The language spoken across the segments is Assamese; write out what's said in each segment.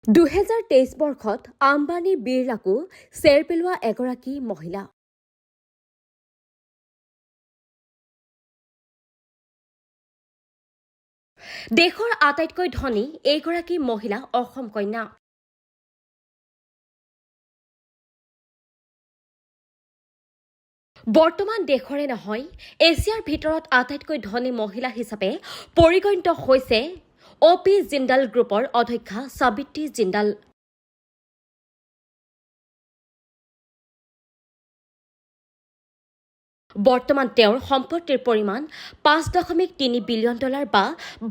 2023 বৰ্ষত আম্বানী বিৰলাকো চেৰ পেলোৱা এগৰাকী মহিলা। দেশৰ আটাইতকৈ ধনী এইগৰাকী মহিলা অসম কন্যা। বৰ্তমান দেশৰে নহয় এছিয়াৰ ভিতৰত আটাইতকৈ ধনী মহিলা হিচাপে পৰিগণিত হৈছে অ' পি জিন্দাল গ্ৰুপৰ অধ্যক্ষা সাবিত্ৰী জিন্দাল। বৰ্তমান তেওঁৰ সম্পত্তিৰ পৰিমাণ $5.3 বিলিয়ন বা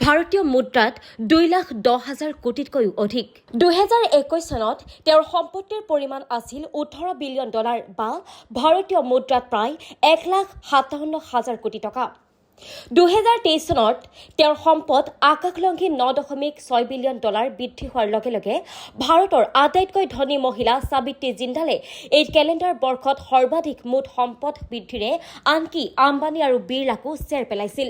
ভাৰতীয় মুদ্ৰাত 2,10,000 কোটিতকৈও অধিক। 2021 চনত তেওঁৰ সম্পত্তিৰ পৰিমাণ আছিল $18 বিলিয়ন বা ভাৰতীয় মুদ্ৰাত প্ৰায় 1,57,000 কোটি টকা। 2023 চনত তেওঁৰ সম্পদ আকাশলংঘী $9.6 বিলিয়ন বৃদ্ধি হোৱাৰ লগে লগে ভাৰতৰ আটাইতকৈ ধনী মহিলা সাবিত্ৰী জিন্দালে এই কেলেণ্ডাৰ বৰ্ষত সৰ্বাধিক মুঠ সম্পদ বৃদ্ধিৰে আনকি আম্বানী আৰু বিৰলাকো চেৰ পেলাইছিল।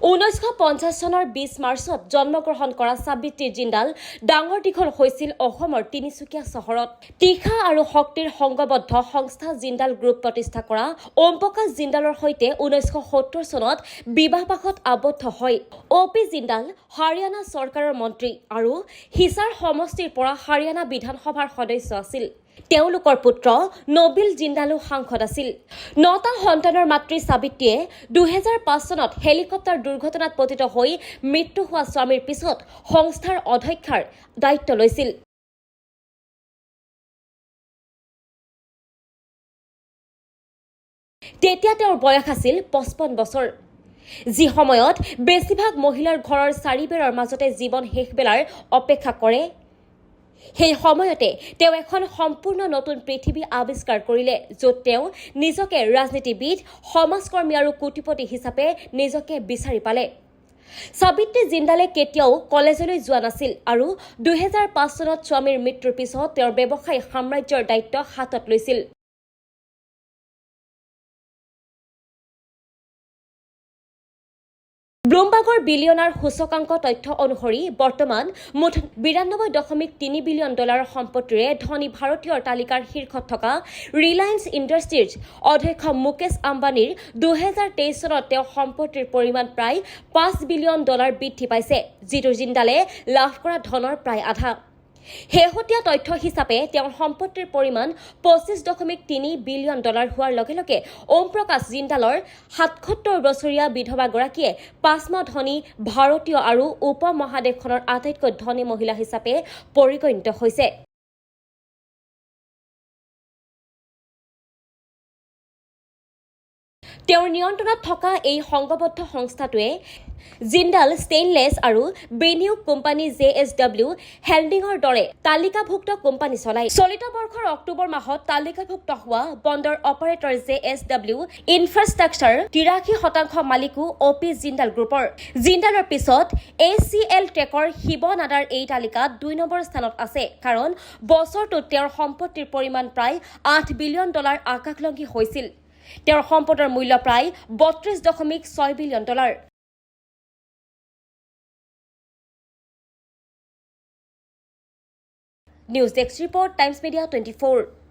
(1950) চনৰ 20 মাৰ্চত জন্মগ্ৰহণ কৰা সাবিত্ৰী জিন্দাল ডাঙৰ দীঘল হৈছিল অসমৰ তিনিচুকীয়া চহৰত। তীখা আৰু শক্তিৰ সংঘবদ্ধ সংস্থা জিন্দাল গ্ৰুপ প্ৰতিষ্ঠা কৰা ওম প্ৰকাশ জিন্দালৰ সৈতে 1970 চনত বিবাহপাশত আবদ্ধ হয়। অ' পি জিন্দাল হাৰিয়ানা চৰকাৰৰ মন্ত্ৰী আৰু হিছাৰ সমষ্টিৰ পৰা হাৰিয়ানা বিধানসভাৰ সদস্য আছিল। তেওঁলোকৰ পুত্ৰ নবিল জিন্দালো সাংসদ আছিল। 9টা সন্তানৰ মাতৃ সাবিত্ৰীয়ে 2005 চনত হেলিকপ্টাৰ দুৰ্ঘটনাত পতিত হৈ মৃত্যু হোৱা স্বামীৰ পিছত সংস্থাৰ অধ্যক্ষাৰ দায়িত্ব লৈছিল। তেতিয়া তেওঁৰ বয়স আছিল 55 বছৰ। যি সময়ত বেছিভাগ মহিলাৰ ঘৰৰ চাৰিবেৰৰ মাজতে জীৱন শেষ বেলাৰ অপেক্ষা কৰে, সেই সময়তে তেওঁ এখন সম্পূৰ্ণ নতুন পৃথিৱী আৱিষ্কাৰ কৰিলে, য'ত তেওঁ নিজকে ৰাজনীতিবিদ, সমাজকৰ্মী আৰু কোটিপতি হিচাপে নিজকে বিচাৰি পালে। সাবিত্ৰী জিন্দালে কেতিয়াও কলেজলৈ যোৱা নাছিল আৰু 2005 চনত স্বামীৰ মৃত্যুৰ পিছত তেওঁৰ ব্যৱসায়ী সাম্ৰাজ্যৰ দায়িত্ব হাতত লৈছিল। ব্লুমবাৰ্গৰ বিলিয়নাৰ সূচকাংক তথ্য অনুসৰি বৰ্তমান মুঠ $92.3 বিলিয়ন সম্পত্তিৰে ধনী ভাৰতীয়ৰ তালিকাৰ শীৰ্ষত থকা ৰিলায়েন্স ইণ্ডাষ্ট্ৰিজ অধ্যক্ষ মুকেশ আম্বানীৰ 2023 চনত তেওঁৰ সম্পত্তিৰ পৰিমাণ প্ৰায় $5 বিলিয়ন বৃদ্ধি পাইছে, যিটো জিন্দালে লাভ কৰা ধনৰ প্ৰায় আধা। শেহতীয়া তথ্য হিচাপে তেওঁৰ সম্পত্তিৰ পৰিমাণ $25.3 বিলিয়ন হোৱাৰ লগে লগে ওম প্ৰকাশ জিন্দালৰ 77 বছৰীয়া বিধৱাগৰাকীয়ে 5মা ধনী ভাৰতীয় আৰু উপমহাদেশখনৰ আটাইতকৈ ধনী মহিলা হিচাপে পৰিগণিত হৈছে। তেওঁৰ নিয়ন্ত্ৰণত থকা এই সংঘবদ্ধ সংস্থাটোৱে জিন্দাল ষ্টেইনলেছ আৰু বিনিয়োগ কোম্পানী JSW হোল্ডিংৰ দৰে তালিকাভুক্ত কোম্পানী চলায়। চলিত বৰ্ষৰ অক্টোবৰ মাহত তালিকাভুক্ত হোৱা বন্দৰ অপাৰেটৰ JSW ইনফ্ৰাষ্ট্ৰাকচাৰ 83% মালিকো অ' পি জিন্দাল গ্ৰুপৰ। জিন্দালৰ পিছত ACL টেকৰ শিৱ নাদাৰ এই তালিকাত 2 নম্বৰ স্থানত আছে, কাৰণ বছৰটোত তেওঁৰ সম্পত্তিৰ পৰিমাণ প্ৰায় $8 বিলিয়ন আকাশলংঘী হৈছিল। তেওঁৰ সম্পদৰ মূল্য প্ৰায় $32.6 billion. News desk report, times media 24।